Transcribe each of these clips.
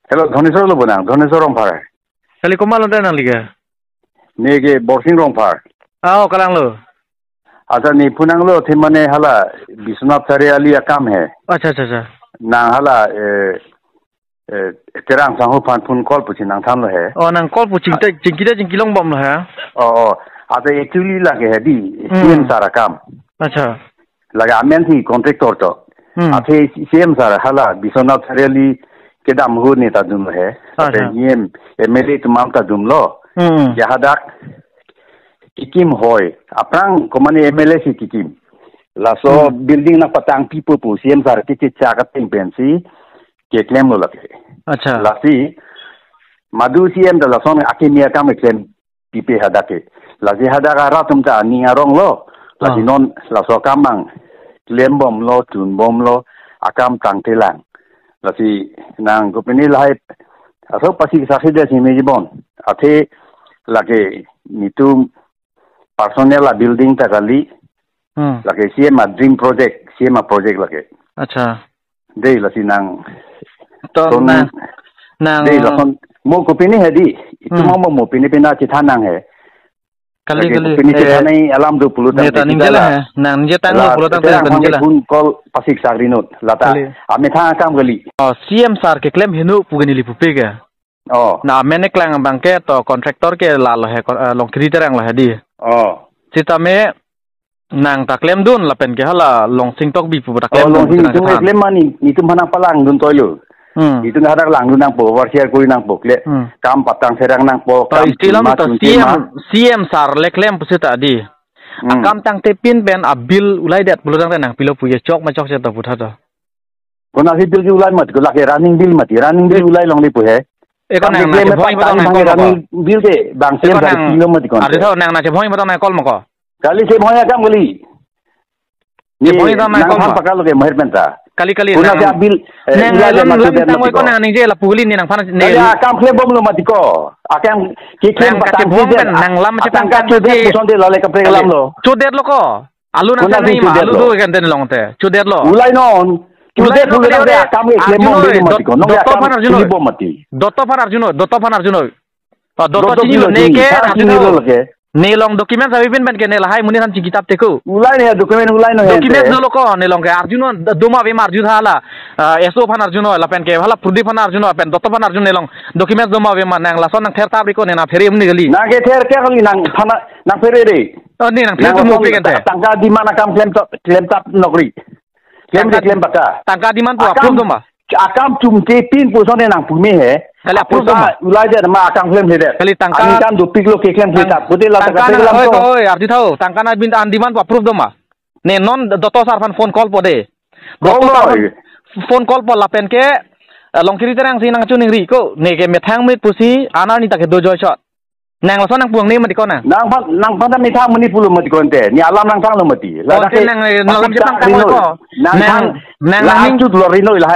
Hello, Dhonesor lo bunang, Dhonesor Rongphar. Kali komal lonte nang liga. Nege Borsing Rongphar. Kalang lo. Acha ni punang lo thimane hala Biswanath Sariali akam hai. अच्छा. Nang hala terang sangho pun call puchi nang tham lo hai. Oh nang call puchi jingkilong bom lo ha. Oh. Acha actually lage hai di CM sara kam. अच्छा. Laga amen thi contractor to. Acha CM sara hala Biswanath Sariali kedam hu ni ta dum hai. Acha CM MLA tamam ta dum lo. Jahadak kikim hoy aprang komani MLA si kikim laso building na patang people pu CM sar ki chagat ting pensi ke claim lo lake अच्छा lasi madu CM da lason akimia kam claim pipe hadake lasi hadaka ra tumta ni arong lo lasi non laso kamang claim bom lo tun bom lo akam tang telang lasi nang gopini lai aso pasi sakhi da simi bon athe lage nitum personnel la building ta kali lage CM dream project CM project lage अच्छा dei lasi nang to nang dei lason mo kopini hedi itu mo pini pina citha nang he kali pini citha nai alam do pulutan ne taning jela he nang je tang lo pulutan te kan jela pun call pasik sagrinot lata ame tha kam gali CM sar ke claim hinu pugani li pupega oh na mene klang bangke to contractor ke lalo he long kriter ang lah di oh cita me nang ta claim dun la pen ke hala long sing tok bi pu ta claim long sing tung claim mani itu mana palang dun toyo itu ngadak lang dun nang po warsiar koi nang po kle kam patang serang nang po kam istilah to CM sar le claim pusita di akam tang te pin ben abil ulai dat buludang nang pilo puye chok ma chok se ta putha ta kona si bil ulai mat ko lake running bill ulai long di pu he Ekon nang na boy batang na call bil de bang sem dari kilo mati kon. Ari tho nang na boy batang na call mo ko. Kali se boy akam gali. Ni boy batang na call pakalo ke mahir benta. Kali nang bil nang lam ko nang ni je la puli ni nang fan ne. Ya akam kle bom lo mati ko. Akam ki klem batang nang lam che tang ka de sonde lale ka prelam lo. Choder lo ko. Alu na ni ma alu do kan den long te. Choder lo. Ulai non. Doto Fan Arjuno. Doto Chino Nelong dokumen sabi pin ke nela hai muni han kitab teko. Ulai ne dokumen ulai no. Dokumen no loko nelong ke Arjuno doma be Arjun hala. Eso Fan Arjuno la pen ke hala Prudi Fan Arjuno pen Doto Fan Arjuno nelong dokumen doma be nang lason nang ther tabri ko nena feri muni gali. Na ke ther ke gali nang phana nang feri re. Ni nang ther mo pe kente. Tangka di mana kam claim tap nokri. Claim baka. Tangka di man pu approve doma. Akam cumte pin pu sone nang pumi he. Kali approve doma. Ulai je ma akam claim he. Kali tangka. Ani kam du piklo ke claim kita. Putih la tangka na oi arti thau tangka na bin an diman pu approve doma. Ne non doto sarfan phone call po de. Phone call po la pen ke long kiri terang sinang chuning ri ko ne ke methang mit pusi anar ni tak do joy shot. Nang lason nang puang ni mati ko nang. Nang pada mithang muni pulu mati ko ente. Ni alam nang tang lo mati. La nang lam jepang tang ko. Nang chu lo rino ila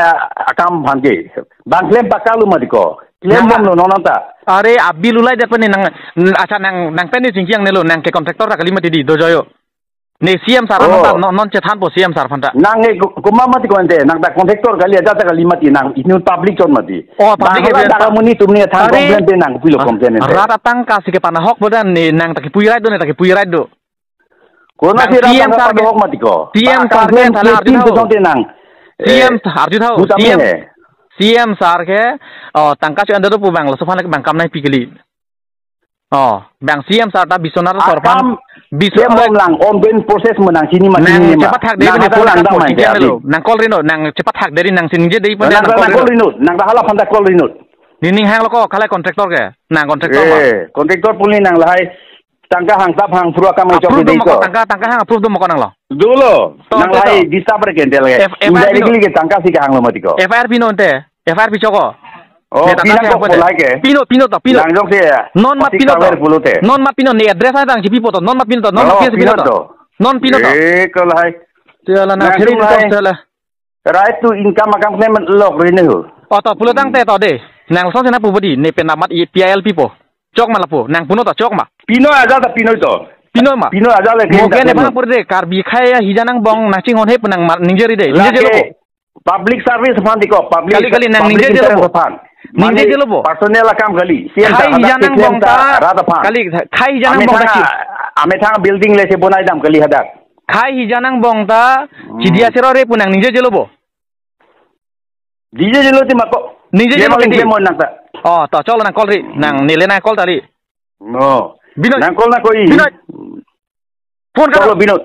akam bhange. Bang claim pakalu mati ko. Claim bom lo nonanta. Are abil ulai dat pani nang acha nang pen jingkiang nelo nang ke contractor ra kali mati di do joyo. Ne CM sar non cethan po CM sar phanta. Nang kuma mati ko ente nang ta contractor kali aja ta kali mati nang ini public chon mati. Oh public ke ta muni tumni thang complain pe nang pilo complain ente. Rata tang ka sike panahok bodan ne nang ta ki puirai do ne ta ki puirai do. Kona si CM sar hok mati ko. CM sar ke thala arjun nang. CM arjun thau CM sar ke tangka chu andar pu bang lo sofan bang kam nai pikeli. Bang CM sar ta Biswanath sorpan Biswanath lang on ben proses menang sini mati cepat hak dari ni pulang dah main nang call rino nang cepat hak dari nang sini je dari pada nang call rino nang dah hala phanda call rino ni hang lo ko khalai contractor ke nang contractor contractor puli nang lahai tangka hang tap hang pura kam chok dei ko tangka hang approve dum ko nang lo dulo nang lahai disable ke entel ke indirectly ke tangka si hang lo mati ko FRP no ente FRP choko pino ko polai ke pino nang jok se non mat pino ni address ada ang jipi poto non mat pino to non pino to ko lahai tiala na pheri to tiala right to income akam claim log rene ho to pulutang te to de nang so sena pubodi ne penamat PILP po chok malapo nang puno to chok ma pino aja ta pino to pino aja le mo ke ne bang pur de kar bi khai hijanang bong naching hon he punang ninjeri de ninje public service fan diko public kali nang ninje Ninja jelobo. Personel akam kali. Khai hijanang bongta. Kali khai hijanang bongta. Ame thang building le se bonai dam kali hadak. Khai hijanang bongta. Cidia serore punang ninja jelobo. Ninja jelo ti mako. Ninja jelo ti mon nak ta. Oh, ta chol nang call ri. Nang nile na call tali. No. Binod. Nang call na koi. Binod. Phone karo. Binod.